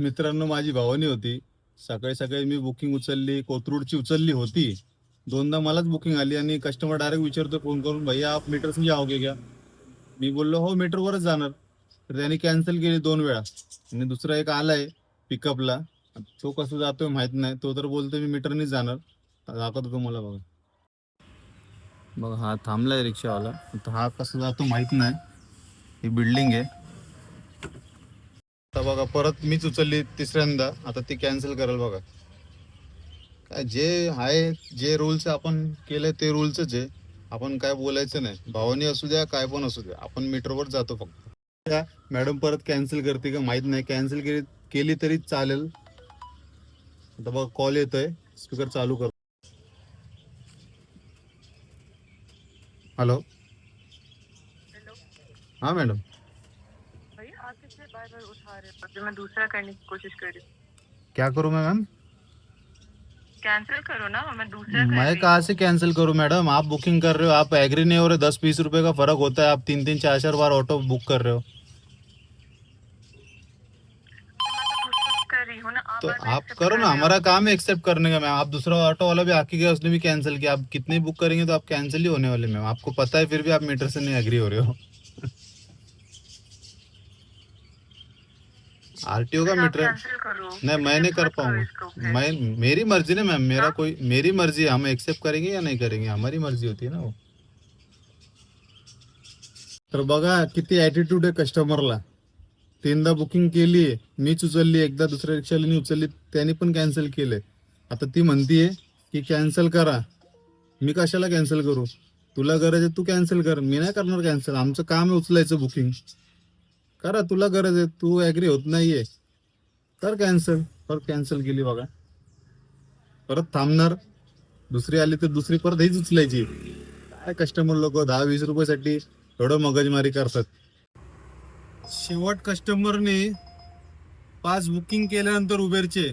मित्रांनो, माझी भावनी होती. सकाळी सकाळी मी बुकिंग उचलली, कोथरूडची उचलली होती. दोनदा मलाच बुकिंग आली आणि कस्टमर डायरेक्ट विचारतो फोन करून, भैया आप मीटर से जाओगे क्या? मी बोललो हो, मीटरवरच जाणार. तर त्यांनी कॅन्सल केली 2 वेळा. आणि दुसरा एक आलाय पिकअपला. तो कसं जातोय माहित नाही. तो तर बोलतोय मी मीटरनीच जाणार. दाखवतो तुम्हाला बघा. बघा हा थांबलाय रिक्षावाला. आता हा कसं जातो माहित नाही. ही बिल्डिंग आहे. आता बघा परत मीच उचलली तिसऱ्यांदा. आता ती कॅन्सल करेल बघा. काय जे आहे, जे रूल्स आपण केले ते रूल्सच आहे. आपण काय बोलायचं नाही. भावनी असू द्या काय पण असू द्या, आपण मीटरवर जातो फक्त. त्या मॅडम परत कॅन्सल करते का माहित नाही. कॅन्सल केली तरी चालेल. आता बघा कॉल येतोय, स्पीकर चालू कर. हॅलो. हेलो। हाँ मैडम. भैया आप कितने बार बार उठा रहे हो जो मैं दूसरा करने की कोशिश कर रही हूँ। क्या करूँ मैं मैम? कैंसिल करो ना, मैं दूसरा कर मैं रही कहाँ हूँ। से कैंसिल करूँ मैडम? आप बुकिंग कर रहे हो, आप एग्री नहीं हो रहे. 10-20 रुपए का फर्क होता है. आप 3-3 4-4 बार ऑटो बुक कर रहे हो. तो मैं तो दूसरा कर रही हूँ ना, आप तो बार बार आप एक्सेप्ट करो कर ना, रहे हमारा हो। काम है एक्सेप्ट करने का मैम. आप दूसरा ऑटो वाला भी आके गया, उसने भी कैंसिल किया. आप कितने बुक करेंगे तो आप कैंसिल ही होने वाले मैम. आपको पता है, फिर भी आप मीटर से नहीं एग्री हो रहे हो. आरटीओ का फिर आप मीटर कैंसिल करो, नहीं, मैं नहीं एक्सेप्ट कर मत करो पाऊंगा. इसको फिर। मैं मेरी मर्जी ना मैम. मेरा हाँ, कोई मेरी मर्जी है. हम एक्सेप्ट करेंगे या नहीं करेंगे, हमारी मर्जी होती है ना वो. तर बघा किती ॲटिट्यूड आहे कस्टमरला. 3दा बुकिंग केली, मीच उचलली. एकदा दुसऱ्या रिक्षावाल्याने उचलली, त्याने पण कॅन्सल केले. आता ती म्हणतीये की कॅन्सल करा. मी कशाला कॅन्सल करू? तुला गरज आहे तू कॅन्सल कर. मी नाही करणार कॅन्सल. आमचं काम आहे उचलायचं बुकिंग. करा, तुला गरज आहे, तू ॲग्री होत नाहीये तर कॅन्सल. परत कॅन्सल केली बघा. परत थांबणार. दुसरी आली तर दुसरी परत हीच उचलायची. काय कस्टमर लोक 10-20 रुपयासाठी थोडं मगजमारी करतात. शेवट कस्टमरने 5 बुकिंग केल्यानंतर उबेरचे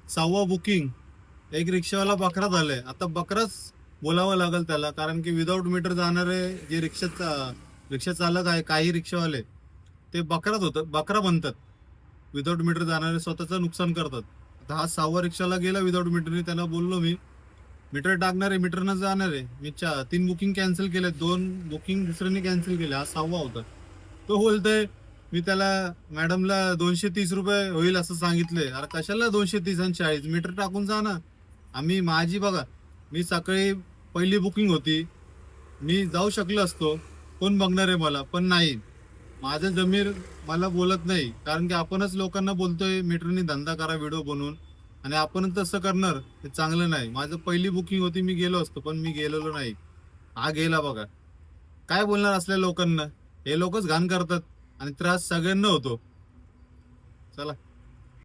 6वा बुकिंग एक रिक्षावाला बकरा झालाय. आता बकराच बोलावं लागेल त्याला, कारण की विदाऊट मीटर जाणारे जे रिक्षा चालक आहे, काही रिक्षावाले ते बकरा बनतात. विदाऊट मीटर जाणारे स्वतःचं नुकसान करतात. आता हा 6वा रिक्षाला गेला विदाऊट मीटरने. त्याला बोललो मी मीटर टाकणार आहे, मीटरनं जाणार आहे. मी 3 बुकिंग कॅन्सल केले, 2 बुकिंग दुसऱ्याने कॅन्सल केले, हा 6वा होता. तो बोलतोय मी त्याला मॅडमला 230 रुपये होईल असं सांगितलंय. अरे कशाला 230 आणि 40? मीटर टाकून जा ना. माझी बघा, मी सकाळी पहिली बुकिंग होती, मी जाऊ शकलो असतो. कोण बघणार आहे मला? पण नाही, माझं जमीर मला बोलत नाही. कारण की आपणच लोकांना बोलतोय मीटरनी धंदा करा व्हिडिओ बनवून, आणि आपणच तसं करणार, हे चांगलं नाही. माझं पहिली बुकिंग होती, मी गेलो असतो, पण मी गेलेलो नाही. हा गेला बघा. काय बोलणार असल्या लोकांना? हे लोकच घाण करतात आणि त्रास सगळ्यांना होतो. चला.